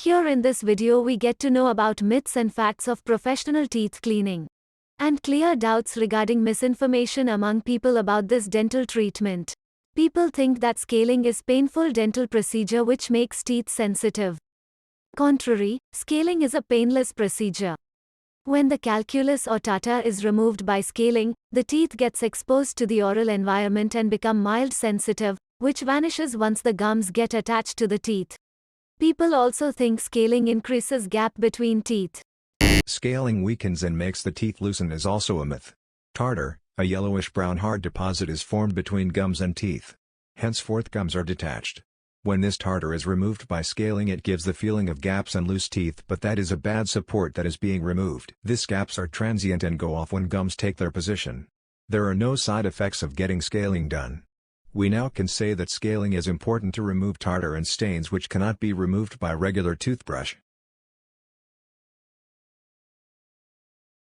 Here in this video we get to know about myths and facts of professional teeth cleaning, and clear doubts regarding misinformation among people about this dental treatment. People think that scaling is painful dental procedure which makes teeth sensitive. Contrary, scaling is a painless procedure. When the calculus or tartar is removed by scaling, the teeth gets exposed to the oral environment and become mild sensitive, which vanishes once the gums get attached to the teeth. People also think scaling increases gap between teeth. Scaling weakens and makes the teeth loosen is also a myth. Tartar, a yellowish-brown hard deposit is formed between gums and teeth. Henceforth gums are detached. When this tartar is removed by scaling it gives the feeling of gaps and loose teeth, but that is a bad support that is being removed. These gaps are transient and go off when gums take their position. There are no side effects of getting scaling done. We now can say that scaling is important to remove tartar and stains which cannot be removed by regular toothbrush.